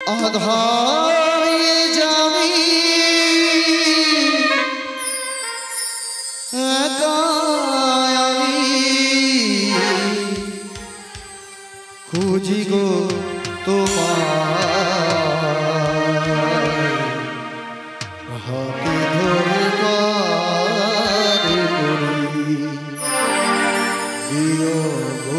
আধারে যাবি একা আমি খুঁজি গো তোমার হাতে ধরে কারে করি দিও গো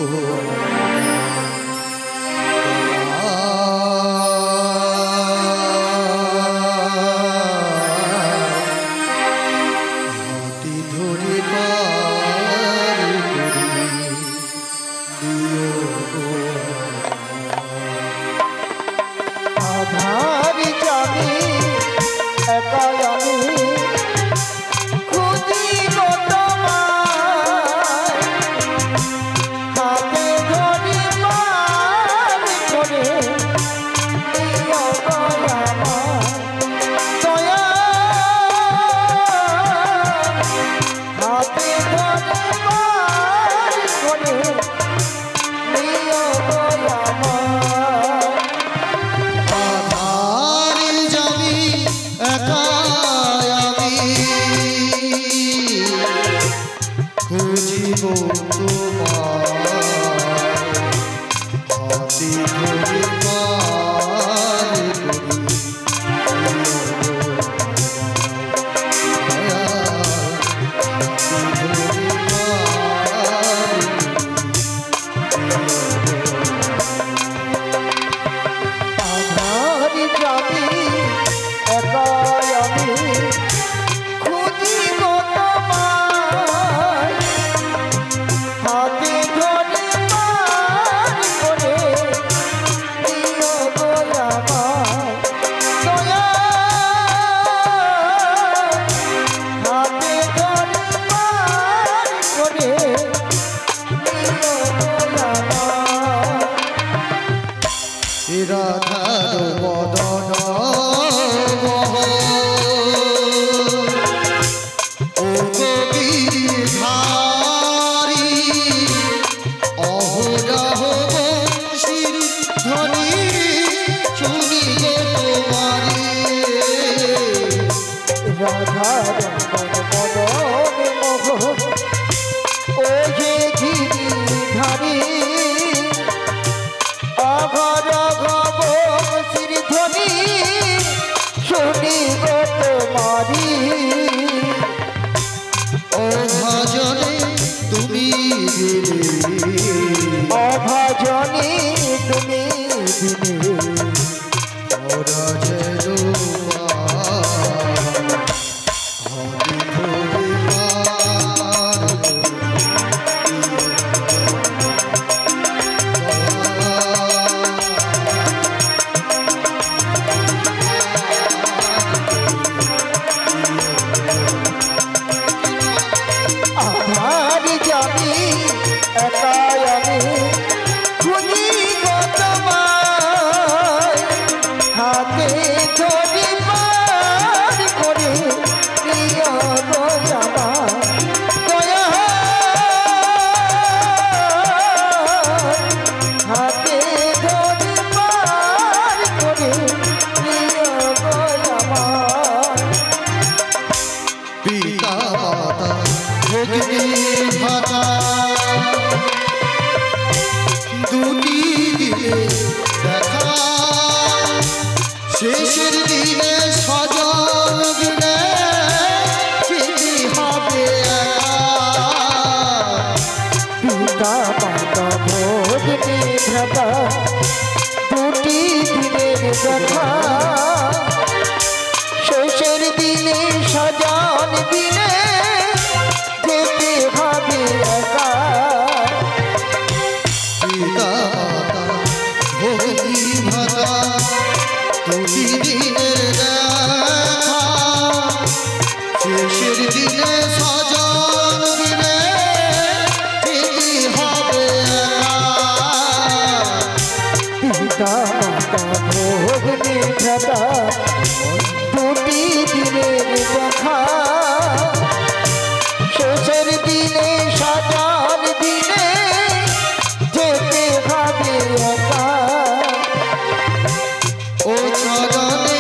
চরণে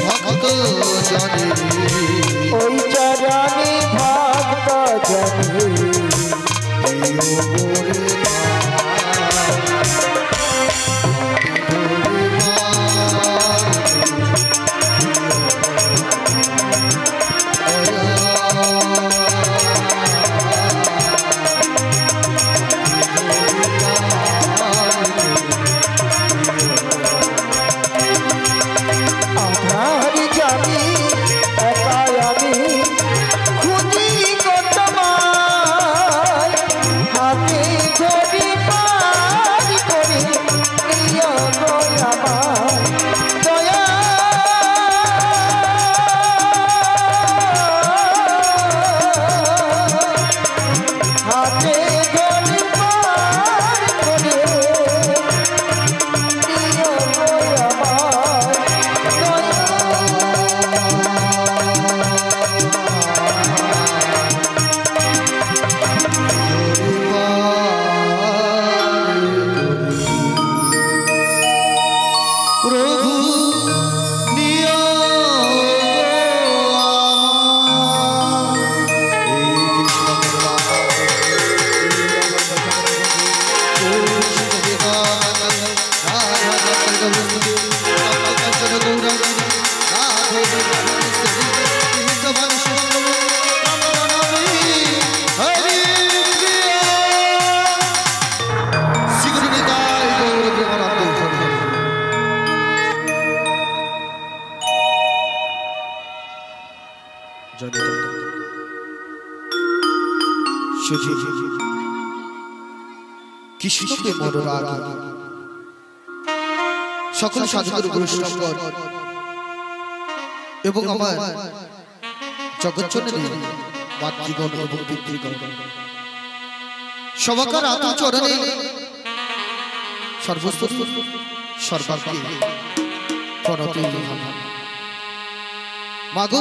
ভক্ত জনে ওই চরণে ভক্ত জনে কৃষ্ণকে মনোরাগ সকল সাধুগুরু বৈষ্ণবগণ এবং আমার জগৎজননী মাতৃগণ এবং পিতৃগণ সবাকার আত্মচরণে সর্বস্তরী সর্বাগ্রে প্রণতি মাগো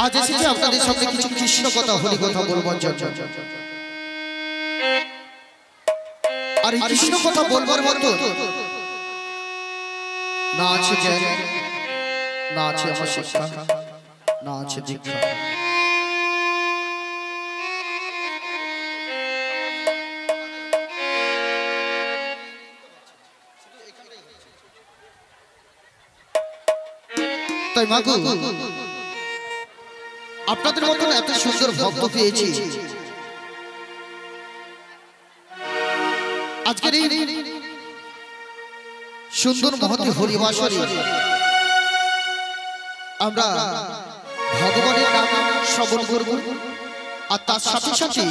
আজ এসেছি আপনাদের সামনে কিছু কৃষ্ণ কথা হরি কথা বলবার জন্য। আর এই কৃষ্ণ কথা বলবার মতো না আছে জ্ঞান, না আছে আমার শিক্ষা, না আছে দীক্ষা। তাই মাগো আপনাদের মতন এত সুন্দর ভক্ত পেয়েছি। আজকের এই সুন্দর মহতি হরিবাসরে আমরা ভগবানের নাম শ্রবণ করব, আর তার সাথে সাথে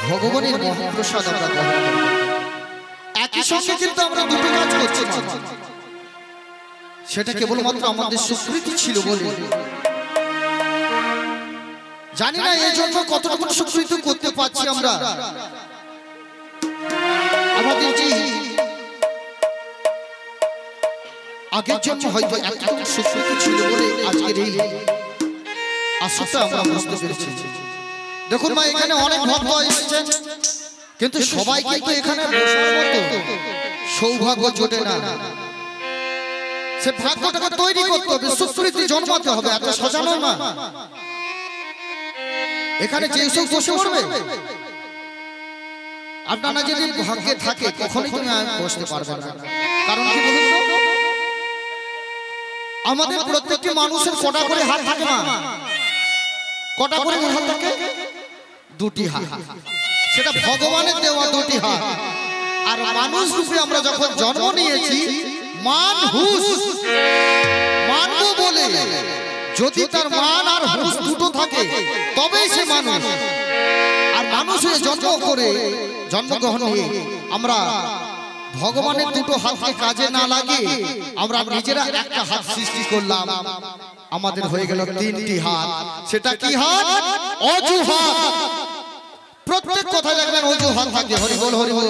ভগবানের মহাপ্রসাদ আমরা গ্রহণ করব। একই সঙ্গে কিন্তু আমরা দুটো কাজ করছি না, সেটা কেবলমাত্র আমাদের সুকৃতি ছিল বলে জানি না এই জন্য কতটুকু সুকৃতি করতে পারছি আমরা। আমাদের যে আগের জন্য হয়তো এতটুকু সুকৃতি ছিল বলে আজকের এই আশাটা আমরা বুঝতে পেরেছি। দেখুন মা, এখানে অনেক ভক্ত এসেছেন, কিন্তু সবাই কিন্তু এখানে বসার মতো সৌভাগ্য জোটে না। সে ভাগ্যটাকে তৈরি করতে হবে, সুকৃতি জন্মাতে হবে, এত সাজানো না। এখানে যে সব বসে পড়বে, আপনারা যদি ভাগ্যে থাকে কখনোই তুমি বসতে পারবে না। কারণ কি বলুন তো, আমাদের প্রত্যেকটি মানুষের কটা করে হাত থাকে না? কটা করে হাত থাকে? দুটি হাত। সেটা ভগবানের দেওয়া দুটি হাত। আর মানুষ রূপে আমরা যখন জন্ম নিয়েছি, মান হুঁশ মানব বলে যদি তার মান আর হুঁশ দুটো থাকে তবেই সে মানুষ। আর মানুষ হয়ে জন্মগ্রহণ নিয়ে আমরা ভগবানের দুটো হাতকে কাজে না লাগিয়ে আমরা নিজেরা একটা হাত সৃষ্টি করলাম, আমাদের হয়ে গেল তিনটি হাত। সেটা কি হাত? অজুহাত। প্রত্যেক কথা দেখবেন অজুহাত থাকে। হরি বল, হরি বল।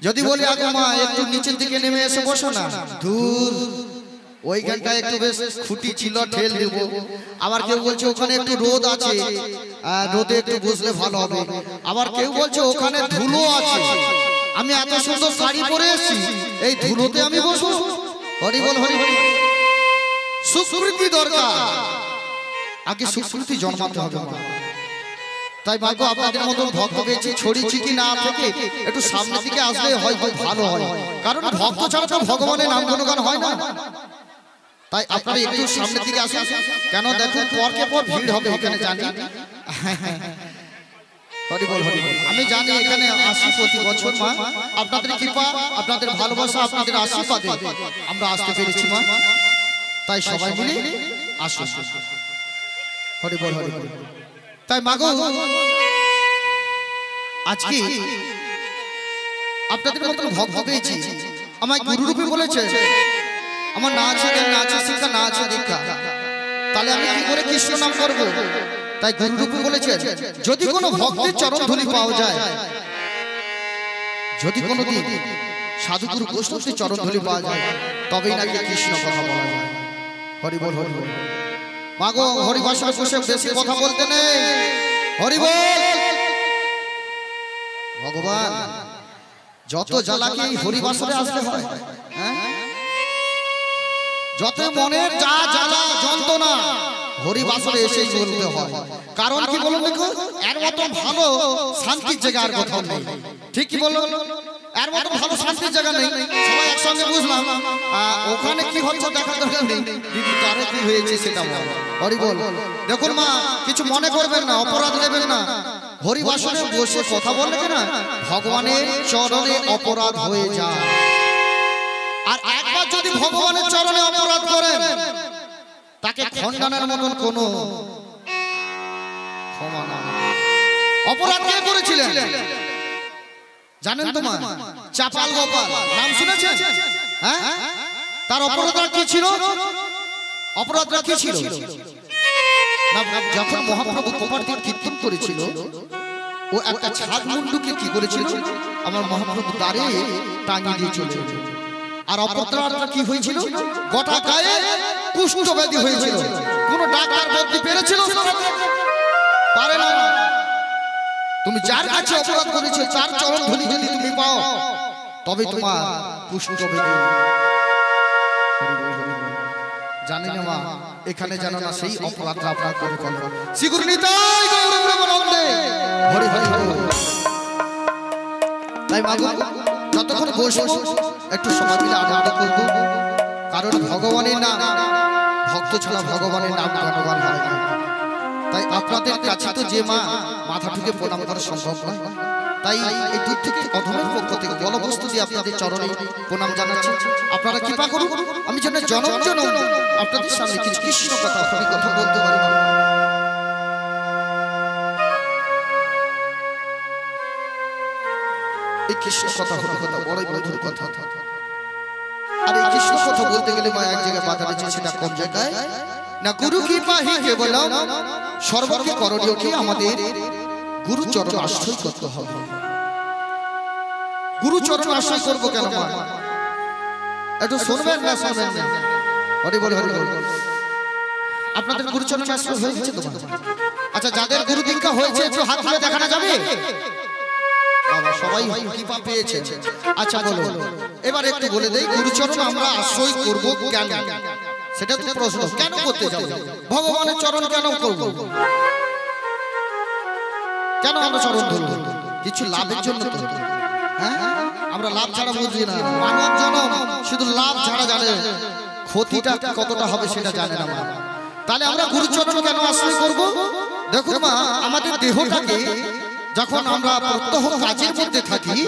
যদি বলি আগে মা একটু নিচের দিকে নেমে এসে বসো না, দূর ওইখানটায় একটু বেশ খুঁটি ছিল, ঠেল দেব। আবার কেউ বলছে ওখানে একটু রোদ আছে, রোদে একটু বসলে ভালো হবে। আবার কেউ বলছে ওখানে ধুলো আছে, আমি এত সুন্দর শাড়ি পরে এসেছি, এই ধুলোতে আমি বসবো? হরি বল হরি বল। সুকৃতি দরকার, আগে সুকৃতি জন্মাতে হবে মা। তাই ভাগ্য আপনাদের মতো ভক্ত পেয়েছি, ছড়িয়েছি কি না থেকে একটু সামনের দিকে আসলে হয়তো ভালো হয়, কারণ ভক্ত ছাড়া তো ভগবানের নাম গুণগান হয় না। তাই আপনারা একটু সামনের দিকে আসুন, কেন দেখুন পরকে পর ভিড় হবে এখানে, জানি। হরি বল হরি বল। আমি জানি এখানে আসি প্রতি বছর মা, আপনাদের কৃপা, আপনাদের ভালোবাসা, আপনাদের আশীর্বাদে আমরা আসতে পেরেছি মা। তাই সবাই মিলে আসুন। হরি বল হরি বল। তাই মাগো আজকে আপনাদের মতন ভক্ত পেয়েছি, আমায় গুরুরূপে বলেছে আমার না আছে জ্ঞান, না আছে শিক্ষা, না আছে দীক্ষা, তাহলে আমি কি করে কৃষ্ণ নাম করবো? তাই গুরুরূপে বলেছে যদি কোনো ভক্তের চরণ ধুলি পাওয়া যায়, যদি কোনোদিন সাধুগুরু বৈষ্ণবের চরণ ধুলি পাওয়া যায়, তবেই নাকি কৃষ্ণ কথা বলা যায়। হরি বল হরি বল। মাগো হরিবাসনে বসে বেশি কথা বলতে নেই, হরি বল। ভগবান যত জ্বালা কি হরিবাসনে আসলে হয়, যত মনের যা জ্বালা যন্ত্রণা হরিবাসনে এসেই বলতে হয়। কারণ কি বলুন দেখো, এর মতো ভালো শান্তির জায়গা আর কোথাও নেই। ঠিক কি বললো, এর মতো ভালো শান্তির জায়গা নেই। সবাই একসঙ্গে বুঝলাম, ওখানে কি হচ্ছে দেখার দরকার নেই, দিদি তারে কি হয়েছে সেটা বল। হরি বল। দেখুন মা, কিছু মনে করবেন না, অপরাধ নেবেন না। হরিবাসনে বসে কথা বললে না ভগবানের চরণে অপরাধ হয়ে যায়। আর একবার যদি ভগবানের চরণে অপরাধ করেন, তাকে খণ্ডনের মতন কোনো ক্ষমা না। অপরাধ কে করেছিলেন জানেন তো মা? চাপাল গোপাল, নাম শুনেছেন? হ্যাঁ, তার অপরাধ কি ছিল? অপরাধটা কি ছিল? যখন মহাপ্রভু কপালটির কীর্তন করেছিল, ও একটা ছাদ মুন্ডুকে কি করেছিল, আমার মহাপ্রভু দ্বারে টাঙিয়ে দিয়ে চলে। আর অপরাধটা কি হয়েছিল? গোটা গায়ে কুষ্ঠব্যাধি হয়েছিল। কোন ডাক্তার বলতে পেরেছিল? পারে না। তুমি যার কাছে অপরাধ করেছো তার চরণ ধুলি যদি তুমি পাও, তবে তোমার কুষ্ঠব্যাধি। জানি না মা, এখানে জানো না সেই অপরাধটা আপনার করে ফেলো। শ্রীগুরু নিতাই গৌর প্রেমানন্দে হরি হরি হরি। তাই মাগো যতক্ষণ বসবো একটু সময় মিলে আনন্দ করবো, কারণ ভগবানের নাম, ভক্ত ছাড়া ভগবানের নাম গানবান হয় না। তাই আপনাদের কাছে তো যে মা মাথা ঠুকে প্রণাম করা সম্ভব নয়, তাই এই দূর থেকে অধমের পক্ষ থেকে বলবস্তু দিয়ে আপনাদের চরণে প্রণাম জানাচ্ছি। আপনারা কৃপা করুন, আমি যেন জনম জনম আপনাদের সামনে কিছু কৃষ্ণ কথা, হরি কথা বলতে পারি। এই কৃষ্ণ কথা, হরি কথা বড়ই মধুর কথা। আর এই কৃষ্ণ কথা বলতে গেলে মা এক জায়গায় বাধা দিচ্ছে, সেটা কোন জায়গায় না? গুরু কৃপা হি কেবলম সর্বকে করণীয় কি? আমাদের গুরু চরণ আশ্রয় করতে হবে। গুরু চরণ আশ্রয় করবো কেন মা? একটু শুনবেন না শুনবেন না? হরি বল হরি বল। আপনাদের গুরু চরণ আশ্রয় হয়ে গেছে তোমার? আচ্ছা, যাদের গুরু দীক্ষা হয়েছে একটু হাত তুলে দেখানো যাবে? বাবা সবাই কৃপা পেয়েছে। আচ্ছা বলো, এবার একটু বলে দেই গুরুচরণ আমরা আশ্রয় করব কেন? সেটা তো প্রশ্ন। কেন করতে যাব? ভগবানের চরণ কেন করব? কেন আমরা চরণ ধরব? কিছু লাভের জন্য তো। হ্যাঁ, আমরা লাভ ছাড়া বুঝি না। মানব জনম শুধু লাভ ছাড়া জানে, ক্ষতিটা কতটা হবে সেটা জানে না মা। তাহলে আমরা গুরুচরণ কেন আশ্রয় করব? দেখুন মা, আমাদের দেহটাকে যখন আমরা প্রত্যহ কাজের মধ্যে থাকি,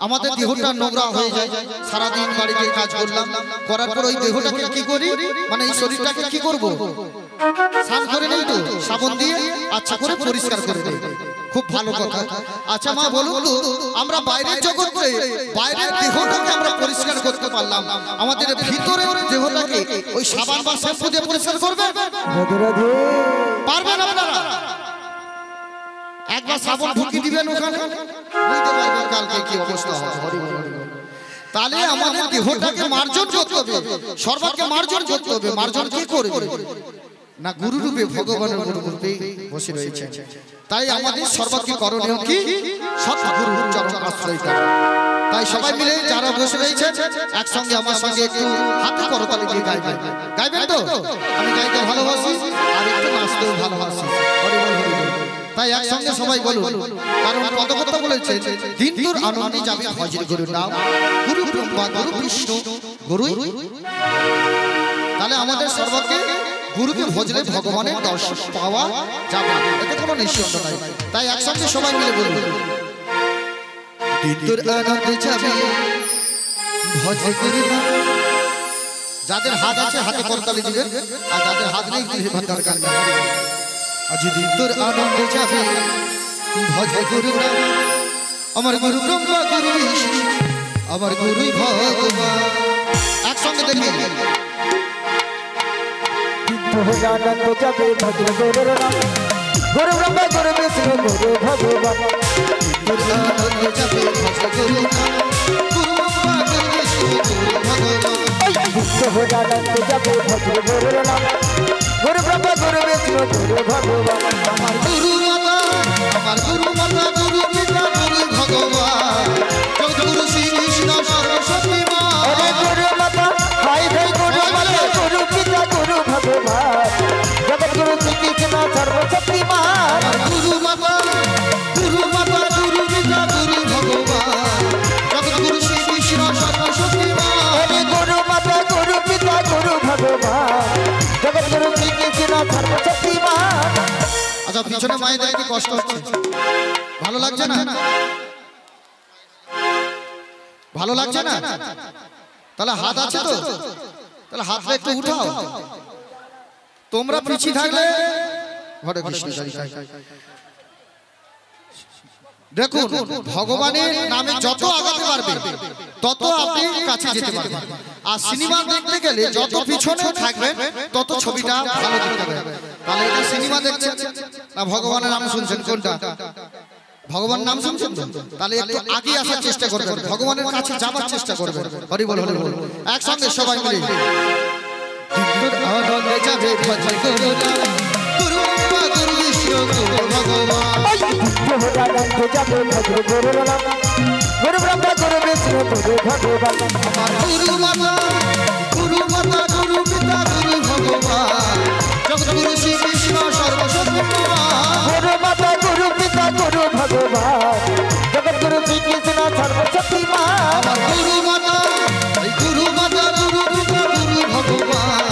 আমাদের দেহটা নোংরা হয়ে যায়। সারাদিন বাড়িতে কাজ করলাম, করার পর ওই দেহটাকে কি করি, মানে এই শরীরটাকে কি করব? স্নান করে নেই তো, সাবান দিয়ে আচ্ছা করে পরিষ্কার করে দেই। খুব ভালো কথা। আচ্ছা মা বলুন তো, আমরা বাইরের জগতে বাইরের দেহটাকে আমরা পরিষ্কার করতে পারলাম, আমাদের ভিতরের দেহটাকে ওই সাবান বা শ্যাম্পু দিয়ে পরিষ্কার করবে? পারবেন আপনারা? একবার সাবান ঢুকিয়ে দিবেন ওখানে, বুঝতে পারবেন কালকে কি অবস্থা হবে। তাহলে আমাদের দেহটাকে মার্জন করতে হবে, সর্বকে মার্জন করতে হবে। মার্জন কি করবে? না গুরু রূপে ভগবানের গুরু রূপে বসে রয়েছে। তাই আমাদের সর্বাগ্রে করণীয় কি? সৎগুরুর চরণ আশ্রয় করা। তাই সবাই মিলে যারা বসে রয়েছে একসঙ্গে আমার সঙ্গে একটু হাতে করতালি দিয়ে গাইবেন। গাইবেন তো? আমি গাইতে ভালোবাসি আর একটু নাচতেও ভালোবাসি। হরি বল হরি বল। তাই একসঙ্গে সবাই বলুন, কারণ কত কথা বলেছে, দিন তোর আনন্দে যাবে ভজন গুরু নাম, গুরু ব্রহ্মা গুরু বিষ্ণু গুরু। তাহলে আমাদের সর্বকে গুরুকে ভজলে ভগবানের দর্শন পাওয়া যাবে, এতে কোনো নিঃসন্দেহ নাই। তাই একসঙ্গে সবাই মিলে বলুন, দিন তোর আনন্দে যাবে ভজন গুরু নাম। যাদের হাত আছে হাতে করতালি দিবেন, আর যাদের হাত নেই দিবেন দরকার নেই। আজ দিন তোর আনন্দে যাবে ভজ গুরু নাম, আমার গুরু ব্রহ্মা গুরু বিষ্ণু আমার গুরুই ভগবান। একসঙ্গে দেখি, আনন্দ যাবে ভজ গুরুর নাম, গুরু ব্রহ্মা গুরু বিষ্ণু গুরু ভগবান। আনন্দে যাবে ভজ গুরু নাম, গুরু ব্রহ্মা গুরু বিষ্ণু গুরু ভগবান। আনন্দ যাবে ভজ গুরুর নাম, গুরু ব্রহ্মা গুরু বিষ্ণু গুরু ভগবান। আমার গুরু মাতা, আমার গুরু মাতা গুরু পিতা গুরু ভগবান, জগৎগুরু শ্রী কৃষ্ণ সরস্বতী মা। আরে গুরু মাতা ভাই ভাই গুরু মাতা গুরু পিতা গুরু ভগবান, জগৎগুরু শ্রী কৃষ্ণ সরস্বতী মা। আমার গুরু মাতা, গুরু মাতা গুরু পিতা গুরু ভগবান, জগৎগুরু শ্রী কৃষ্ণ সরস্বতী মা। আরে গুরু মাতা গুরু পিতা গুরু ভগবান, জগৎগুরু শ্রী কৃষ্ণ সরস্বতী মা। আচ্ছা, পিছনে মায়েদের কি কষ্ট হচ্ছে? ভালো লাগছে না? ভালো লাগছে না? তাহলে হাত আছে তো, তাহলে হাতটা একটু উঠাও। তোমরা পিছিয়ে থাকলে হরে কৃষ্ণ জয় জয়। দেখুন, ভগবানের নামে যত আগাতে পারবে তত আপনি কাছে যেতে পারবেন। আর সিনেমা দেখতে গেলে যত পিছনে থাকবেন তত ছবিটা ভালো দেখতে পাবেন। তাহলে এটা সিনেমা দেখছেন না ভগবানের নাম শুনছেন? কোনটা? ভগবানের নাম শুনছেন তো? তাহলে একটু আগে আসার চেষ্টা করবেন, ভগবানের কাছে যাবার চেষ্টা করবেন। হরি বল হরি বল। একসঙ্গে সবাই মিলে আনন্দে যাবে ভজ গুরু নাম, গুরু ব্রহ্মা গুরু বিষ্ণু গুরু ভগবান। আনন্দ যাবে ভজ গুরুর নাম, গুরু ব্রহ্মা গুরু বিষ্ণু গুরু ভগবান। আমার গুরু মাতা, গুরু মাতা গুরু পিতা গুরু ভগবান, জগৎগুরু শ্রী কৃষ্ণ সরস্বতী মা। গুরু মাতা গুরু পিতা গুরু ভগবান, জগৎগুরু শ্রী কৃষ্ণ সরস্বতী মা। আমার গুরু মাতা, গুরু মাতা গুরু পিতা গুরু ভগবান,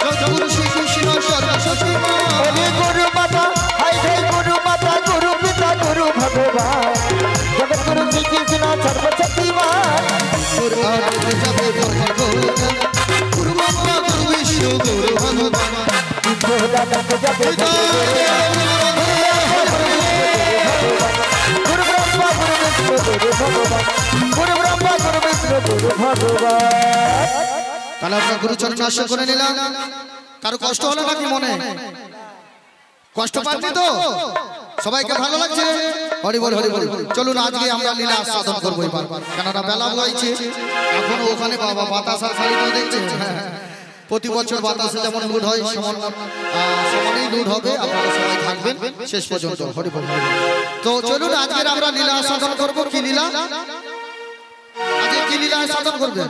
জগৎগুরু শ্রী কৃষ্ণ সরস্বতী মা। আরে গুরু মাতা হাই ভাই গুরু মাতা গুরু পিতা গুরু ভগবান, জগৎগুরু শ্রী কৃষ্ণ সরস্বতী মা। তোর আনন্দে যাবে ভজ গুরু নাম, গুরু ব্রহ্মা গুরু বিষ্ণু গুরু ভগবান। আনন্দ যাবে ভজ গুরু ব্রহ্মা গুরু বিষ্ণু গুরু ভগবান, গুরু ব্রহ্মা গুরু বিষ্ণু গুরু ভগবান। তাহলে আমরা গুরুচরণ আশ্রয় করে নিলাম। কারো কষ্ট হলো নাকি মনে? কষ্ট পাননি তো? সবাইকে ভালো লাগছে? হরি বল হরি বল। চলুন আজকে আমরা লীলা আস্বাদন করবো এবার, কেননা বেলা বইছে। এখন ওখানে বাবা বাতাস আর খালি তো দেখছে। প্রতি বছর বাতাসে যেমন লুট হয় সমানেই লুট হবে। আপনারা সবাই থাকবেন শেষ পর্যন্ত। হরি বল হরি বল। তো চলুন আজকে আমরা লীলা আস্বাদন করবো। কি লীলা? আজকে কি লীলা আস্বাদন করবেন?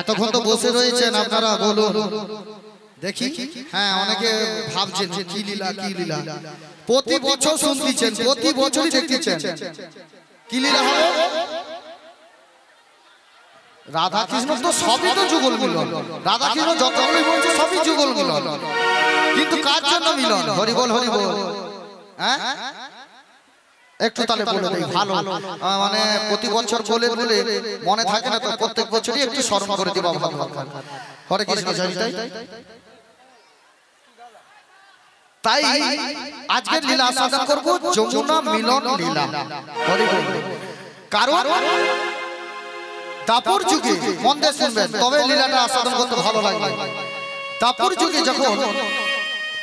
এতক্ষণ তো বসে রয়েছেন আপনারা, বলুন দেখি। হ্যাঁ, অনেকে ভাবছেন যে কি লীলা কি লীলা। প্রতি বছর শুনতেছেন, প্রতি বছরই দেখতেছেন। কি লীলা হবে? রাধা কৃষ্ণ তো সবই তো যুগল মিলন। রাধা কৃষ্ণ যতগুলোই বলছে সবই যুগল মিলন, কিন্তু কার জন্য মিলন? হরি বল হরি বল। হ্যাঁ, একটু তাহলে বলে দেই ভালো, মানে প্রতি বছর বলে বলে মনে থাকে না তো, প্রত্যেক বছরই একটু স্মরণ করে দিবা ভালো। হরে কৃষ্ণ জয় জয়। তাই আজকে লীলা আস্বাদন করব যমুনা মিলন লীলা। হরি বল। কারণ দাপর যুগে, মন দিয়ে শুনবেন তবে লীলাটা আস্বাদন করতে ভালো লাগবে। দাপর যুগে যখন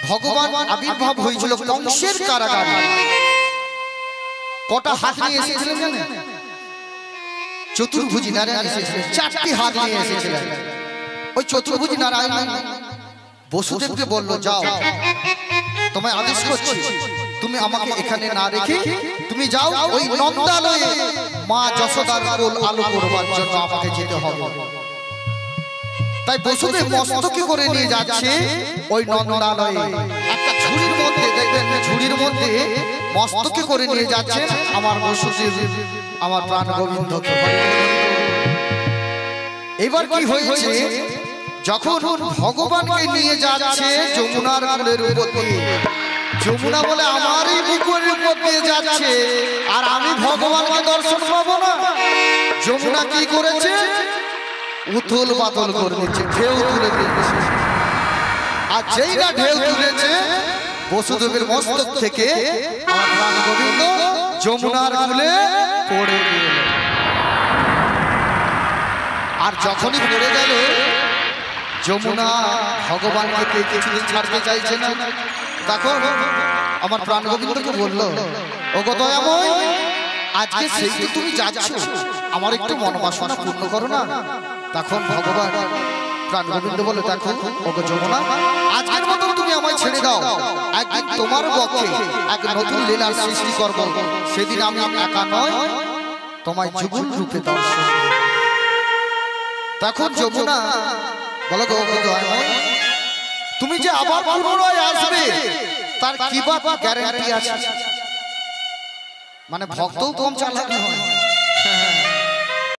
ভগবান আবির্ভাব হয়েছিল কংসের কারাগারে, কটা হাত নিয়ে এসেছিলেন জানেন? চতুর্ভুজি নারায়ণ এসেছিলেন, 4টি হাত নিয়ে এসেছিলেন। ওই চতুর্ভুজি নারায়ণ বসুদেবকে বলল যাও, তোমায় আদেশ করছি, তুমি আমাকে এখানে না রেখে তুমি যাও ওই নন্দালয়ে মা যশোদার কোল আলো করবার জন্য আমাকে যেতে হবে। তাই বসুদেব মস্তকে করে নিয়ে যাচ্ছে ওই নন্দালয়ে। একটা ঝুড়ির মধ্যে দেখবেন, ঝুড়ির মধ্যে মস্তকে করে নিয়ে যাচ্ছেন আমার বসুদেব, আমার প্রাণ গোবিন্দকে। এবার কি হয়েছে, যখন ভগবানকে নিয়ে যাচ্ছে যমুনার কোলের উপর দিয়ে, যমুনা বলে আমারই বুকের উপর দিয়ে যাচ্ছে আর আমি ভগবানকে দর্শন পাবো না। যমুনা কি করেছে, উথল পাথল করে দিচ্ছে, ঢেউ তুলে দিচ্ছে। আর যেই না ঢেউ তুলেছে, বসুদেবের মস্তক থেকে আমার প্রাণ গোবিন্দ যমুনার কোলে পড়ে গেল। আর যখনই পড়ে গেল, যমুনা ভগবানকে কিছুদিন ছাড়তে চাইছে না। তখন আমার প্রাণ গোবিন্দকে বলল, ওগো দয়াময়, আজকে সেই তো তুমি যাচ্ছ, আমার একটু মনোবাসনা পূর্ণ করো না। তখন ভগবান প্রাণ গোবিন্দ বলে, দেখো ওগো যমুনা, আজকের মতো তুমি আমায় ছেড়ে দাও, একদিন তোমার পক্ষে এক নতুন লীলার সৃষ্টি করব, সেদিন আমি একা নয় তোমায় যুগল রূপে দর্শন। তখন যমুনা বলো, গো দয়াময়, তুমি যে আবার পুনরায় আসবে তার কি বা গ্যারান্টি আছে? মানে ভক্তও কম চালাকি হয়।